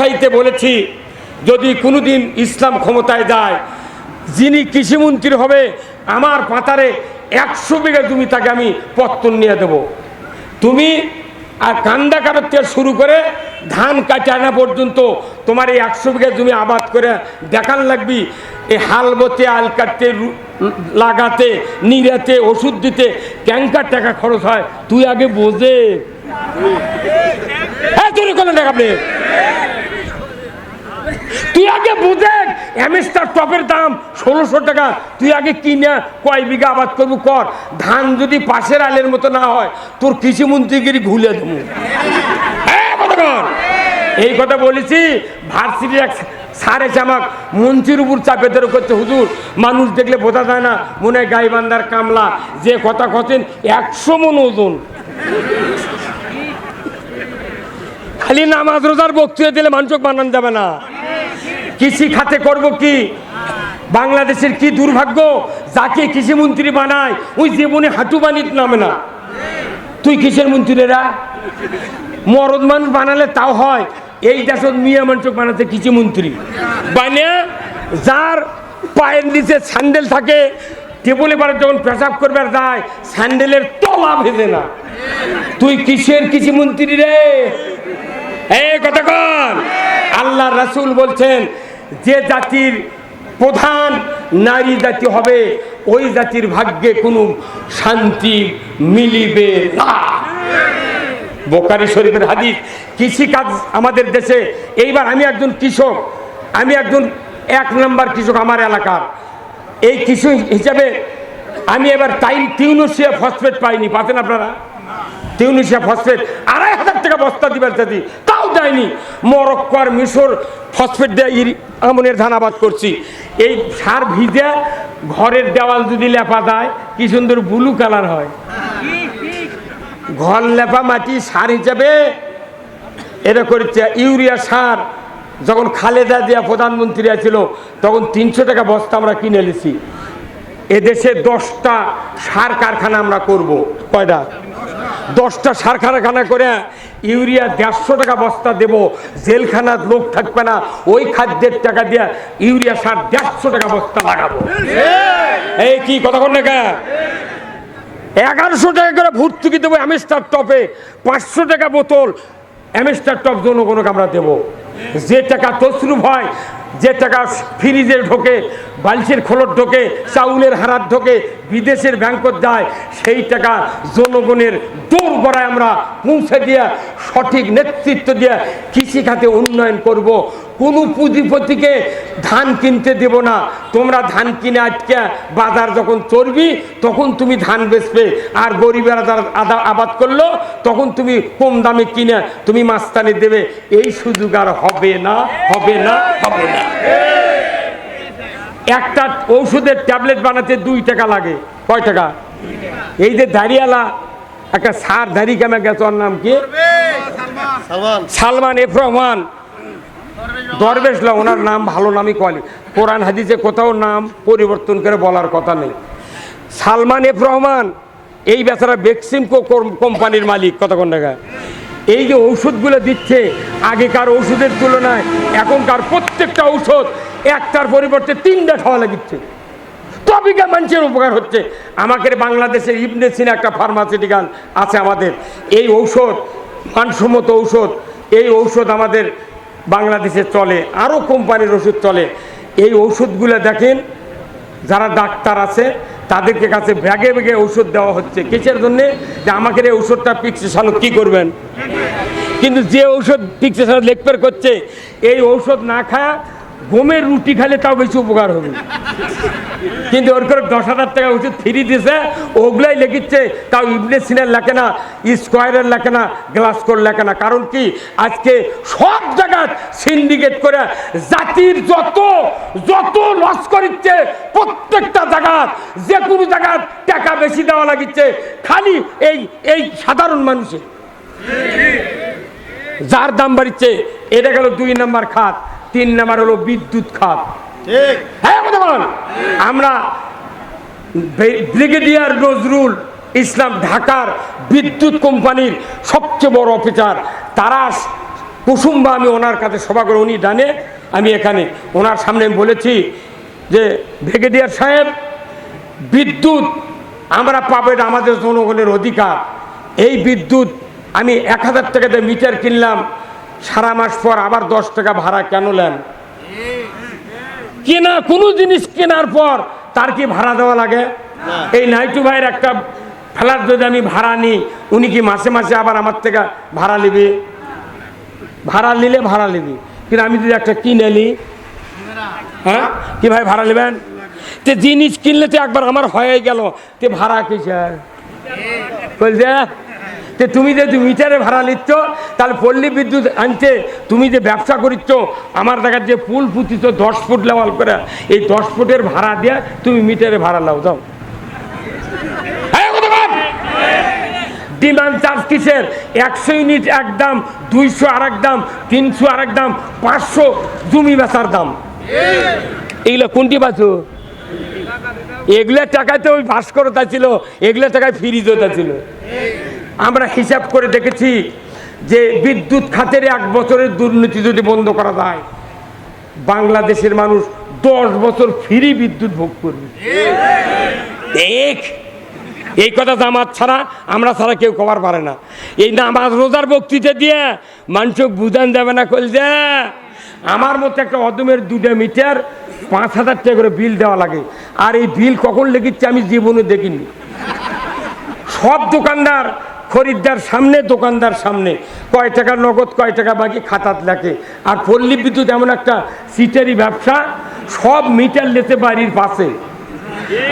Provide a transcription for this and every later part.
রাজশাহীতে বলেছি, যদি কোনোদিন ইসলাম ক্ষমতায় যায়, যিনি কৃষিমন্ত্রী হবে আমার পাতারে 100 বিঘা জমি তাকে আমি পত্তন নিয়ে দেব। তুমি আর কান্দা কাটার থেকে শুরু করে ধান কাটে আনা পর্যন্ত তোমার এই 100 বিঘা জমি আবাদ করে দেখান লাগবি। এই হাল বতে, আল কাটতে, লাগাতে, নিরাতে, ওষুধ দিতে ক্যাঙ্কার টাকা খরচ হয়, তুই আগে বোঝে। হ্যাঁ, তুই কোনো টাকা আপনি, তুই আগে বুঝে। অ্যামেস্টার টপের দাম 1600 টাকা, তুই আগে কিনে কয় বিঘা আবাদ করবো কর। ধান যদি পাশের আলের মতো না হয়, তোর কৃষিমন্ত্রীগিরি ঘুলে দেবো। হ্যাঁ, কতক্ষণ এই কথা বলেছি। ভার্সিটির এক স্যার এসে আমাকে মঞ্চের উপর চাপে ধরে করছে, হুজুর মানুষ দেখলে বোঝা যায় না, মনে হয় গাইবান্ধার কামলা, যে কথা কছেন 100 মন ওজন। খালি নামাজ রোজার বক্তৃতা দিলে মানুষ বানান যাবে না। কৃষি খাতে করব কি? বাংলাদেশের কি দুর্ভাগ্য, যাকে কৃষিমন্ত্রী বানায় ওই জীবনে হাঁটু বানিত নামে না। তুই কিসের মন্ত্রীরা? মরদ মানুষ বানালে তাও হয়, এই দেশত মিয়া মানুষ বানাচ্ছে কৃষিমন্ত্রী বানিয়ে, যার পায়ের নিচে স্যান্ডেল থাকে, টেবলে পারে যখন পেশাব করবার যায় স্যান্ডেলের তলা ভেজে না। তুই কিসের কৃষিমন্ত্রী রে? এই কথা কর। আল্লাহ রাসূল বলছেন, যে জাতির প্রধান নারী জাতি হবে ওই জাতির ভাগ্যে কোনো শান্তি মিলিবে না। বুখারী শরীফের হাদিস। কৃষিকাজ আমাদের দেশে, এইবার আমি একজন কৃষক, আমি একজন 1 নম্বর কৃষক আমার এলাকার। এই কৃষক হিসাবে আমি এবার টিউনিসিয়া ফসফেট পাইনি, পাচ্ছেন আপনারা? টিউনিসিয়া ফসফেট 2500 টাকা বস্তা দিবার চাচ্ছি, তাও দেয়নি। মরক্কো আর মিশর ফসফেট দিয়ে আমনের ধান আবাদ করছি। এই সার ভিজে ঘরের দেওয়াল যদি লেপা যায় কি সুন্দর ব্লু কালার হয়। ঘর লেপা মাটি সার হিসাবে এটা করেছে। ইউরিয়া সার যখন খালেদা জিয়া প্রধানমন্ত্রী ছিল তখন 300 টাকা বস্তা আমরা কিনে এনেছি। এদেশে 10টা সার কারখানা আমরা করব। কয়টা? 10টা সার কারখানা করে ইউরিয়া 150 টাকা বস্তা দেব। জেলখানার লোক থাকবে না, ওই খাদ্যের টাকা দিয়ে ইউরিয়া সার 150 টাকা বস্তা লাগাবো। এই কি কথা কন না? 1100 টাকা করে ভর্তুকি দেবো অ্যামেস্টার টপে, 500 টাকা বোতল অ্যামেস্টার টপ জনগণকে আমরা দেবো। যে টাকা তসরুফ হয়, যে টাকা ফ্রিজে ঢোকে, বালিশের খোলট ঢোকে, চাউলের হারাত ঢোকে, বিদেশের ব্যাংকত যায়, সেই টাকা জনগণের দৌড় গড়ায় আমরা পৌঁছে দিয়ে সঠিক নেতৃত্ব দিয়ে কৃষিখাতে উন্নয়ন করব। কোনো পুঁজিপতিকে ধান কিনতে দেব না। তোমরা ধান কিনে আটকে বাজার যখন চড়বি তখন তুমি ধান বেচবে, আর গরিবেরা যারা আবাদ করলো তখন তুমি কম দামে কিনে তুমি মাস্তানি দেবে। এই সুযোগ আর হবে না, হবে না, হবে না। একটা ঔষধের ট্যাবলেট বানাতে 2 টাকা লাগে। কয় টাকা? এই যে দাড়িয়ালা একটা সার দাড়ি কেমন গেছে, ওর নাম কি? সালমান এফ রহমান দরবেশ, ওনার নাম ভালো নামই কয়। কোরআন হাদিসে কোথাও নাম পরিবর্তন করে বলার কথা নেই। সালমান এফ রহমান এই বেচারা বেক্সিমকো কোম্পানির মালিক। কতক্ষণ টাকা? এই যে ঔষধগুলো দিচ্ছে, আগেকার ওষুধের তুলনায় এখনকার প্রত্যেকটা ঔষধ একটার পরিবর্তে 3টা খাওয়া লাগিচ্ছে। তবে মানুষের উপকার হচ্ছে। আমাকে বাংলাদেশের ইবনে সিনা একটা ফার্মাসিউটিক্যাল আছে আমাদের। এই ঔষধ মানসম্মত ঔষধ, এই ঔষধ আমাদের বাংলাদেশে চলে, আরও কোম্পানির ওষুধ চলে। এই ওষুধগুলো দেখেন, যারা ডাক্তার আছে তাদেরকে কাছে ব্যাগে ব্যাগে ওষুধ দেওয়া হচ্ছে। কিসের জন্যে? যে আমাকে এই ওষুধটা ফিক্সেশন কি করবেন। কিন্তু যে ঔষধ ফিক্সেশন লেখপের করছে, এই ঔষধ না খায় গমের রুটি খেলে তাও বেশি উপকার হবে। কিন্তু ওর করে 10,000 টাকা ওষুধ ফ্রি দিয়েছে, ওগুলাই লেখিচ্ছে। তাও ইবনে সিনার লেখে না, স্কোয়ারের লেখে না, গ্লাসকোর লেখে না। কারণ কি? আজকে সব জায়গায় সিন্ডিকেট করে জাতির যত যত লস করিচ্ছে, প্রত্যেকটা জায়গায় যে কোনো জায়গায় টাকা বেশি দেওয়া লাগিচ্ছে খালি এই এই সাধারণ মানুষের, যার দাম বাড়িচ্ছে। এটা গেল 2 নম্বর খাত। 3 নম্বর হলো বিদ্যুৎ খাত। হ্যাঁ, আমরা ব্রিগেডিয়ার নজরুল ইসলাম ঢাকার বিদ্যুৎ কোম্পানির সবচেয়ে বড় অফিসার, তারা কুসুম্বা আমি ওনার কাছে সভা করে, উনি ডানে আমি এখানে, ওনার সামনে আমি বলেছি যে ব্রিগেডিয়ার সাহেব, বিদ্যুৎ আমরা পাবো, এটা আমাদের জনগণের অধিকার। এই বিদ্যুৎ আমি 1000 টাকা দিয়ে মিটার কিনলাম, সারা মাস পর আবার 10 টাকা ভাড়া কেন নেন? কেনা কোনো জিনিস কেনার পর তার কি ভাড়া দেওয়া লাগে? এই নাইটু ভাইয়ের একটা ফ্ল্যাট যদি আমি ভাড়া নিই, উনি কি মাসে মাসে আবার আমার থেকে ভাড়া নিবে? ভাড়া নিলে ভাড়া নিবি, কিন্তু আমি যদি একটা কিনে নিই, হ্যাঁ কি ভাই ভাড়া নেবেন? তে জিনিস কিনলে তো একবার আমার হয়ে গেল, তে ভাড়া কিসের বলছে? তে তুমি যে মিটারে ভাড়া নিচ্ছ, তাহলে পল্লী বিদ্যুৎ আনতে তুমি যে ব্যবসা করিচ্ছ, আমার দেখার যে পুল পুঁতিছ 10 ফুট লেওয়াল করে, এই 10 ফুটের ভাড়া দিয়ে তুমি মিটারে ভাড়া লাও, যাও। ডিমান্ড চার্জ কিসের? 100 ইউনিট এক দাম, 200 আর এক দাম, 300 আর এক দাম, 500 জমি বেচার দাম। এইগুলো কোনটি বাঁচো? এগুলো টাকায় তো ওই ভাস্করতা ছিল, এগুলো টাকায় ফ্রিজতা ছিল। আমরা হিসাব করে দেখেছি যে বিদ্যুৎ খাতের 1 বছরের দুর্নীতি যদি বন্ধ করা যায়, বাংলাদেশের মানুষ 10 বছর ফ্রি বিদ্যুৎ ভোগ করবে। এই কথা জামাত ছাড়া, আমরা ছাড়া কেউ কবার পারে না। এই নামাজ রোজার বক্তৃতা দিয়ে মানুষ বুঝান যাবে না। কইছে আমার মতো একটা অদমের 2টা মিটার 5000 টাকা করে বিল দেওয়া লাগে, আর এই বিল কখন লেগেছে আমি জীবনে দেখিনি। সব দোকানদার খরিদ্দার সামনে, দোকানদার সামনে, কয় টাকা নগদ কয় টাকা বাকি খাতাত লেখে। আর পল্লী বিদ্যুৎ এমন একটা সিটারি ব্যবসা, সব মিটার লেতে বাড়ির পাশে।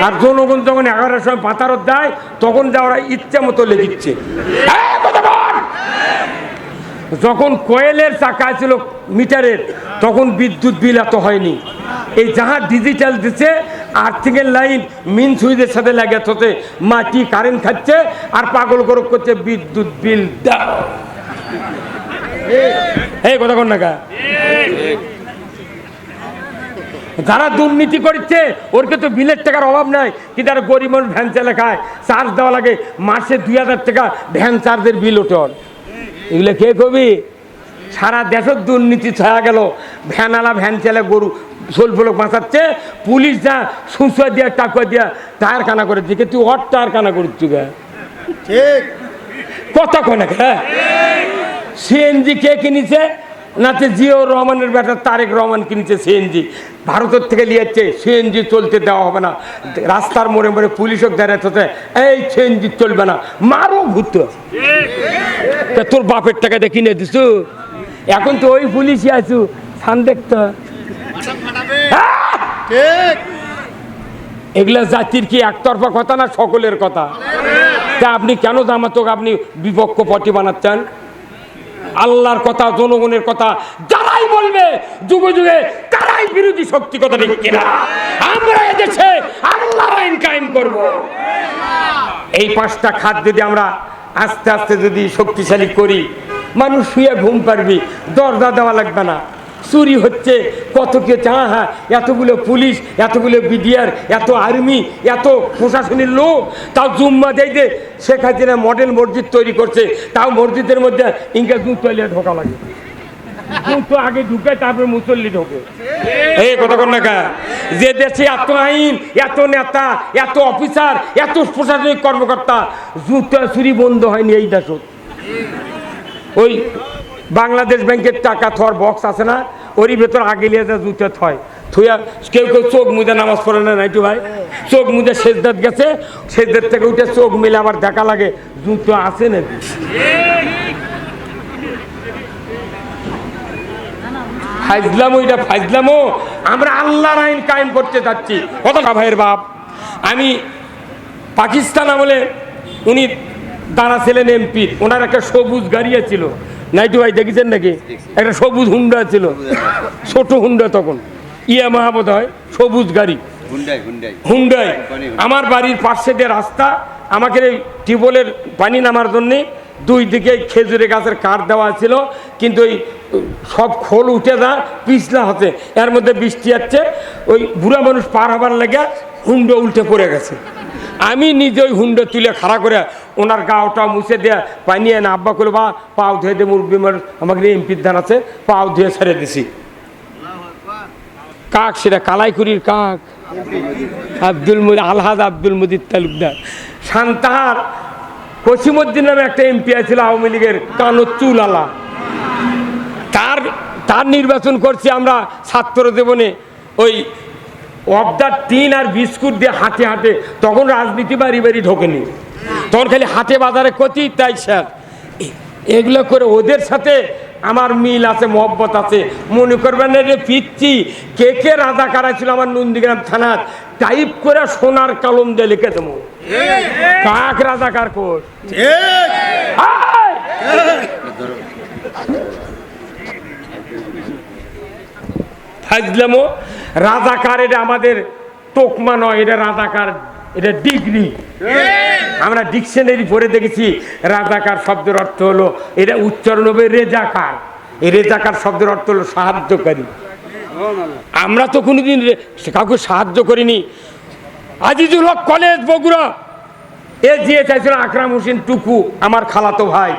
আর জনগণ যখন 11টার সময় পাতারত দেয়, তখন যা ওরা ইচ্ছা মতো লেগিচ্ছে। যখন কয়েলের চাকা ছিল মিটারের, তখন বিদ্যুৎ বিল এত হয়নি। এই যাহা ডিজিটাল দিচ্ছে, আর্থিংয়ের লাইন মিন সুইচের সাথে লাগে হতে মাটি কারেন্ট খাচ্ছে, আর পাগল গরব করছে বিদ্যুৎ বিল দাও। এই কথা কোন নাকা? যারা দুর্নীতি করছে ওরকে তো বিলের টাকার অভাব নাই, কিন্তু আর গরিব মানুষ ভ্যান চালে খায়, চার্জ দেওয়া লাগে, মাসে 2000 টাকা ভ্যান চার্জের বিল ওঠে। এগুলো কে কবি? সারা দেশের দুর্নীতি ছায়া গেল, ভ্যানালা ভ্যান চালে গরু সোলফোলক বাঁচাচ্ছে, পুলিশ যা সুসা দিয়া টাকা দিয়া টায়ার কানা করে দিকে, তুই অট টায়ার কানা করছি গা। ঠিক কথা কয় না? সিএনজি কে কিনেছে? নাতে জিও রহমানের বেটা তারেক রহমান কিনেছে সিএনজি, ভারতের থেকে নিয়েছে। সিএনজি চলতে দেওয়া হবে না, রাস্তার মোড়ে মোড়ে পুলিশও দাঁড়াতে, এই সিএনজি চলবে না, মারো ভূত। তোর বাপের টাকা দিয়ে কিনে দিছু, এখন তো ওই পুলিশই আছু, সান দেখতো। এগুলা জাতির কি একতরফা কথা না সকলের কথা? তা আপনি কেন জামাতক আপনি বিপক্ষ পার্টি বানাচ্ছেন? আল্লাহর কথা, জনগণের কথা যারাই বলবে যুগে যুগে তারাই বিরোধী শক্তি। কথা ঠিক কিনা? আমরা এদেশে আল্লাহর আইন কায়েম করব। এই 5টা খাত যদি আমরা আস্তে আস্তে যদি শক্তিশালী করি, মানুষ শুয়ে ঘুম পারবি, দরজা দেওয়া লাগবে না। চুরি হচ্ছে কত কি, হ্যাঁ হ্যাঁ, এতগুলো পুলিশ, এতগুলো বিডিআর, এত আর্মি, এত প্রশাসনের লোক, তাও জুম্মা দেয় শেখ হাসিনা মডেল মসজিদ তৈরি করছে, তাও মসজিদের মধ্যে ইংরেজ মুসল্লি ঢোকা লাগে, কিন্তু আগে ঢুকে তারপরে মুসল্লি ঢোকে। এই কথা কর না কা? যে দেশে এত আইন, এত নেতা, এত অফিসার, এত প্রশাসনিক কর্মকর্তা, জুতা চুরি বন্ধ হয়নি এই দেশ। ওই বাংলাদেশ ব্যাংকের টাকা থর বক্স আছে না, ওরই ভেতর আগে লিয়ে যা জুতে থয়, থুয়া কেউ কেউ চোখ মুজে নামাজ পড়ে না নাইটু ভাই, চোখ মুজে সেজদাত গেছে, সেজদাত থেকে উঠে চোখ মিলে আবার দেখা লাগে জুতো আছে নাকি। ফাইজলাম, ওইটা ফাইজলামও। আমরা আল্লাহর আইন কায়েম করতে যাচ্ছি। কথা ভাইয়ের বাপ, আমি পাকিস্তান আমলে উনি দাঁড়া ছিলেন এমপি, ওনার একটা সবুজ গাড়ি ছিল, নাইটু ভাই দেখেছেন নাকি? একটা সবুজ হুন্ডা ছিল, ছোট হুন্ডা, তখন ইয়ামাহা বোধ হয়, সবুজ গাড়ি, হুন্ডাই। আমার বাড়ির পাশে দিয়ে রাস্তা, আমাকে টিউবওয়েলের পানি নামার জন্যে 2 দিকে খেজুরের গাছের কাঠ দেওয়া ছিল, কিন্তু ওই সব খোল উঠে যা পিছলা হতে, এর মধ্যে বৃষ্টি যাচ্ছে, ওই বুড়া মানুষ পার হবার লেগে হুন্ডা উল্টে পড়ে গেছে। আমি নিজে ওই হুন্ডা তুলে খাড়া করে ওনার গাওটা মুছে দেয়া পানি না আব্বা করলো বা পাও ধুয়ে দিয়ে মুরব্বী আমাকে এমপির ধান আছে পাও ধুয়ে ছেড়ে দিছি। কাক সেটা কালাইকুড়ির কাক আলহাজ আব্দুল মুজিদ তালুকদার। সান্তাহার কসিমউদ্দিন নামে একটা এমপি ছিল আওয়ামী লীগের, কানোর চুল আলা। তার নির্বাচন করছি আমরা ছাত্র জীবনে, ওই অবদার টিন আর বিস্কুট দিয়ে হাঁটে হাঁটে। তখন রাজনীতি বাড়ি বাড়ি ঢোকেনি, তখন খালি হাটে বাজারে কতি তাই স্যার। এগুলো করে ওদের সাথে আমার মিল আছে, মহব্বত আছে। মনে করবেন রে পিচ্ছি কে কে রাজাকার ছিল আমার নন্দীগ্রাম থানার, টাইপ করে সোনার কলম দিয়ে লিখে দেবো কাক রাজাকার কোর। ফাজলামো রাজাকার এটা আমাদের তোকমা নয়, এটা রাজাকার, এটা ডিগ্রি। আমরা ডিকশনারি পড়ে দেখেছি রাজাকার শব্দের অর্থ হলো, এটা উচ্চারণ হবে রেজাকার। এই রেজাকার শব্দের অর্থ হলো সাহায্যকারী। আমরা তো কোনোদিন কাউকে সাহায্য করিনি। আজিজুল হক কলেজ বগুড়া, এ যে চাইছিল আকরাম হোসেন টুকু, আমার খালাতো ভাই,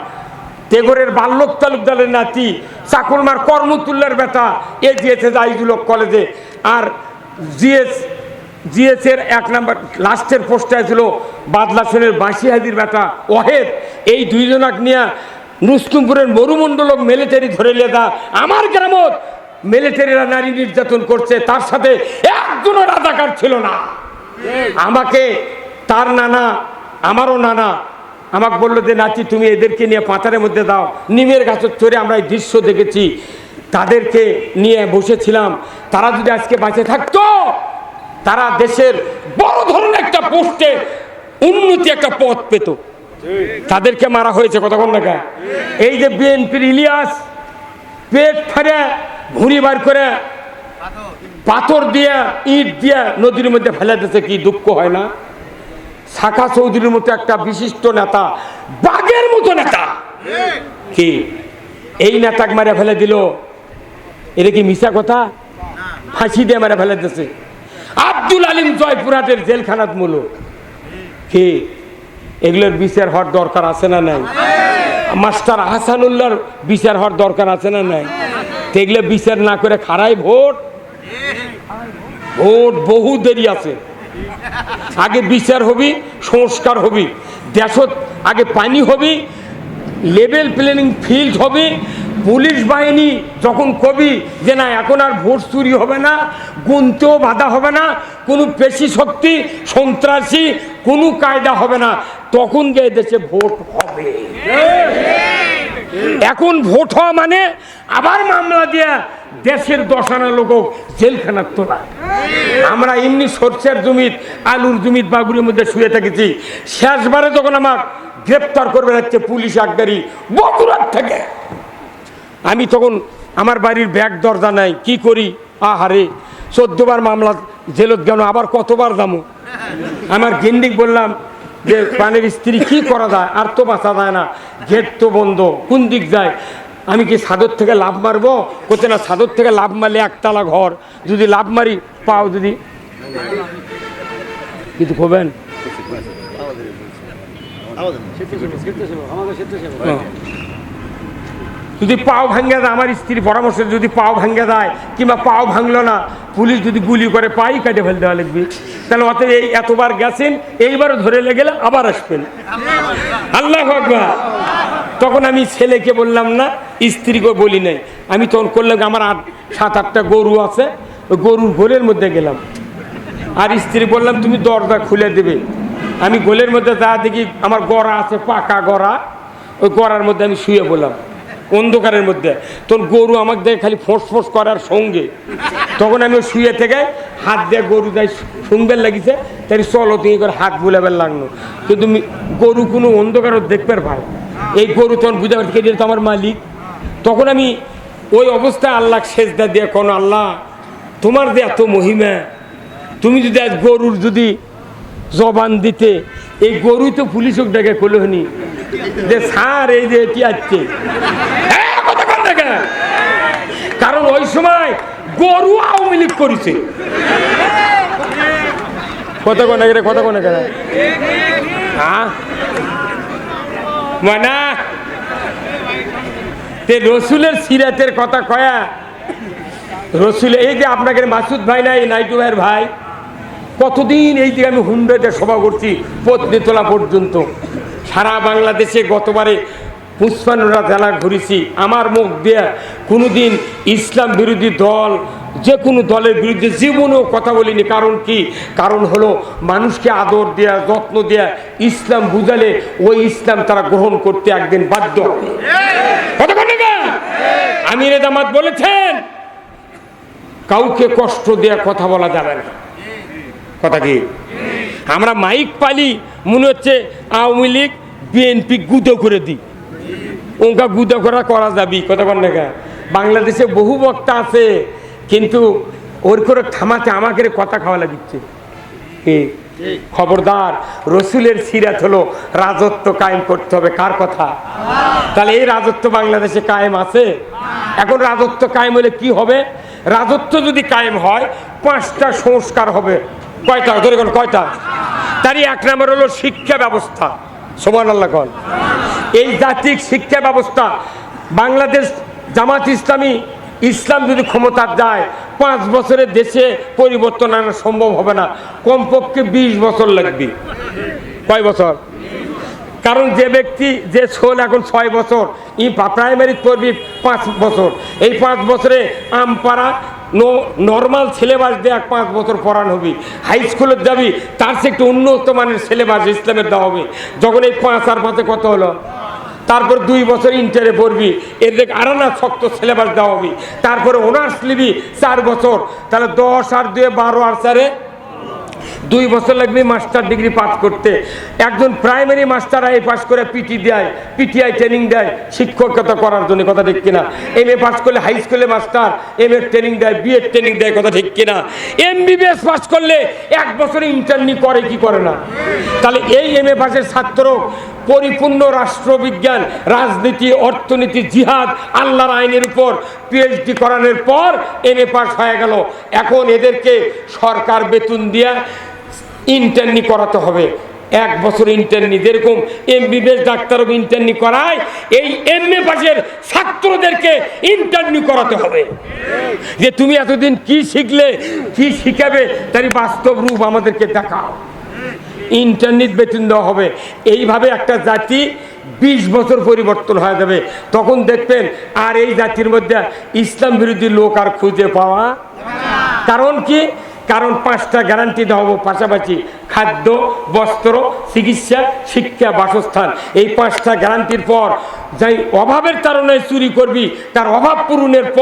তেগরের বাল্যক তালুকদারের নাতি, চাকুলমার কর্মতুল্লার বেটা, এ দিয়েছে আজিজুল হক কলেজে। আর জিএসের 1 নম্বর লাস্টের পোস্টে ছিল বাদলাসনের বাঁশি হাজির বেটা ওহেদ। এই দুইজনাক নিয়ে নুসকুমপুরের মরুমণ্ডলক মিলিটারি ধরে লেদা আমার গ্রামত মিলিটারিরা নারী নির্যাতন করছে, তার সাথে একজনও রাজাকার ছিল না। আমাকে তার নানা, আমারও নানা আমাকে বললো যে নাতি তুমি এদেরকে নিয়ে পাতারের মধ্যে দাও। নিমের গাছের চড়ে আমরা এই দৃশ্য দেখেছি, তাদেরকে নিয়ে বসেছিলাম। তারা যদি আজকে বাঁচে থাকতো, তারা দেশের বড় ধরনের একটা পোস্টে উন্নতি একটা পথ পেত। তাদেরকে মারা হয়েছে কতক্ষণ টাকা। এই যে বিএনপির ইলিয়াস পেট ফাড়ে ভুঁড়ি বার করে পাথর দিয়ে ইট দিয়ে নদীর মধ্যে ফেলে দিয়েছে, কি দুঃখ হয় না? শাখা চৌধুরীর মতো একটা বিশিষ্ট নেতা, বাঘের মতো নেতা, কি এই নেতাকে মারা ফেলে দিল? এটা কি মিশা কথা? ফাঁসি দিয়ে মারা ফেলে দিয়েছে। আব্দুল আলিম জয়পুরহাটের জেলখানাত মূল, কি এগুলোর বিচার হওয়ার দরকার আছে না নাই? মাস্টার আহসানুল্লাহর বিচার হওয়ার দরকার আছে না নাই? এগুলো বিচার না করে খারাই ভোট বহু দেরি আছে। আগে বিচার হবি, সংস্কার হবি, দেশত আগে পানি হবি, লেভেল প্লেনিং ফিল্ড হবে। পুলিশ বাহিনী যখন কবি যে না এখন আর ভোট চুরি হবে না, গুনতেও বাধা হবে না, কোনো পেশি শক্তি সন্ত্রাসী কোনো কায়দা হবে না, তখন গিয়ে দেশে ভোট হবে। এখন ভোট হওয়া মানে আবার মামলা দিয়ে দেশের 10 আনা লোক জেলখানার তোলা। আমরা এমনি সরষের জমিত, আলুর জমিত বাগুড়ির মধ্যে শুয়ে থেকেছি। শেষবারে যখন আমার গ্রেপ্তার করবে হচ্ছে পুলিশ একগাড়ি বগুড়ার থেকে, আমি তখন আমার বাড়ির ব্যাগ দরজা নাই, কি করি? আহারে 14 বার মামলা জেলত গেল, আবার কতবার দামো। আমার গিন্ডিক বললাম যে পানের স্ত্রী কি করা যায়, আর তো বাঁচা যায় না, গেট তো বন্ধ, কোন দিক যায়? আমি কি ছাদর থেকে লাভ মারবো? কোথায় না, ছাদর থেকে লাভ মারলে একতলা ঘর, যদি লাভ মারি পাও যদি কিছু খোবেন, যদি পাও ভাঙ্গে যায়, আমার স্ত্রীর পরামর্শে যদি পাও ভাঙ্গে যায়, কিংবা পাও ভাঙলো না, পুলিশ যদি গুলি করে পাই কাটে ফেল দেওয়া লাগবে। তাহলে অতএব এই এতবার গেছেন, এইবারও ধরে লেগেলে আবার আসবেন। আল্লাহু আকবার। তখন আমি ছেলেকে বললাম না, স্ত্রীকে বলি নাই। আমি তখন করলাম, আমার 7-8টা গরু আছে, ওই গরুর গোলের মধ্যে গেলাম, আর স্ত্রী বললাম তুমি দরজা খুলে দেবে। আমি গোলের মধ্যে যা দেখি আমার গড়া আছে, পাকা গড়া, ওই গড়ার মধ্যে আমি শুয়ে বললাম অন্ধকারের মধ্যে। তখন গরু আমাকে দেখে খালি ফোঁস ফোঁস করার সঙ্গে, তখন আমি শুয়ে থেকে হাত দিয়ে গরু যাই শুনবেন লাগিছে, তাই চলো তুমি করে হাত বুলাবেন লাগলো। কিন্তু গরু কোনো অন্ধকারও দেখবার ভাই, এই গরু তখন বুঝা পারছি এটা তো আমার মালিক। তখন আমি ওই অবস্থায় আল্লাহ সেজদা দিয়ে কোন আল্লাহ তোমার যে এত মহিমা, তুমি যদি আজ গরুর যদি জবান দিতে, এই গরুই তো পুলিশক ডেকে কলহনি যে স্যার এই যে এটি আসছে, কারণ ওই সময় গরু আওয়ামী লীগ করেছে। কথা কোনে কেন, কথা কোনে কেন? হ্যাঁ মানা তে রসুলের সিরাতের কথা কয়া রসুল এই যে আপনাকে মাসুদ ভাই নাই নাইটু ভাইয়ের ভাই কতদিন এই যে আমি হুন্ডাতে সভা করছি পত্নীতলা পর্যন্ত সারা বাংলাদেশে গতবারে 55টা জেলা ঘুরেছি আমার মুখ দিয়ে কোনোদিন ইসলাম বিরোধী দল যে কোনো দলের বিরুদ্ধে জীবনেও কথা বলিনি। কারণ কি? কারণ হলো মানুষকে আদর দেয়া যত্ন দেয়া ইসলাম বুঝালে ওই ইসলাম তারা গ্রহণ করতে একদিন বাধ্য। আমিরে জামাত বলেছেন কাউকে কষ্ট দেয়া কথা বলা যাবে না। কথা কি? আমরা মাইক পালি মনে হচ্ছে আওয়ামী লীগ বিএনপি গুঁতো করে দিই, ওঙ্কা গুঁতো করা যাবি। কথা বল না, বাংলাদেশে বহু বক্তা আছে কিন্তু ওর করে থামাতে আমাকে কথা খাওয়া লাগিচ্ছে। খবরদার, রসুলের সিরাত হলো রাজত্ব কায়েম করতে হবে। কার কথা? তাহলে এই রাজত্ব বাংলাদেশে কায়েম আছে। এখন রাজত্ব কায়েম হলে কি হবে? রাজত্ব যদি কায়েম হয় 5টা সংস্কার হবে। কয়টা? ধরে কোন কয়টা? তারই 1 নম্বর হলো শিক্ষা ব্যবস্থা। সুবহানাল্লাহ কোন। এই জাতিক শিক্ষা ব্যবস্থা বাংলাদেশ জামাত ইসলামী ইসলাম যদি ক্ষমতা যায় 5 বছরের দেশে পরিবর্তন আনা সম্ভব হবে না, কমপক্ষে 20 বছর লাগবে। কয় বছর? কারণ যে ব্যক্তি যে ছোল এখন 6 বছর, প্রাইমারি পড়বি 5 বছর, এই 5 বছরে আমপাড়া নর্মাল সিলেবাস দিয়ে 5 বছর পড়ানো হবে। হাই স্কুলে যাবি তার চেয়ে একটু উন্নত মানের সিলেবাস ইসলামের দেওয়া হবে। যখন এই 5 আর 5 কত হলো, তারপর 2 বছর ইন্টারে পড়বি, এর দেখ আরো না শক্ত সিলেবাস দেওয়া হবে। তারপরে অনার্স নিবি 4 বছর, তাহলে 10 আর 2 12 আর 4 2 বছর লাগবে মাস্টার ডিগ্রি পাস করতে। একজন প্রাইমারি মাস্টার আই পাস করে পিটি দেয়, পিটিআই ট্রেনিং দেয় শিক্ষকতা করার জন্য। কথা ঠিক কিনা? এমএ পাস করলে হাই স্কুলে মাস্টার এমএ ট্রেনিং দেয়, বিএড ট্রেনিং দেয়। কথা ঠিক কিনা? এমবিবিএস পাস করলে 1 বছর ইন্টার্নি করে, কি করে না? তাহলে এই এমএ পাসের ছাত্র পরিপূর্ণ রাষ্ট্রবিজ্ঞান, রাজনীতি, অর্থনীতি, জিহাদ, আল্লাহর আইনের উপর পিএইচডি করানোর পর এমএ পাস হয়ে গেল। এখন এদেরকে সরকার বেতন দিয়ে ইন্টার্নি করাতে হবে। 1 বছর ইন্টার্নি, যেরকম এমবিবিএস ডাক্তারও ইন্টার্নি করায়, এই এমএ পাসের ছাত্রদেরকে ইন্টার্নি করাতে হবে। যে তুমি এতদিন কি শিখলে, কি শিখাবে, তার বাস্তব রূপ আমাদেরকে দেখাও। ইন্টারনেট বেতন দেওয়া হবে। এইভাবে একটা জাতি 20 বছর পরিবর্তন হয়ে যাবে। তখন দেখবেন আর এই জাতির মধ্যে ইসলাম বিরোধী লোক আর খুঁজে পাওয়া। কারণ কি? কারণ 5টা গ্যারান্টি দেওয়া হবে পাশাপাশি: খাদ্য, বস্ত্র, চিকিৎসা, শিক্ষা, বাসস্থান। এই 5টা গ্যারান্টির পর যাই অভাবের কারণে চুরি করবি, তার অভাব পূরণের পর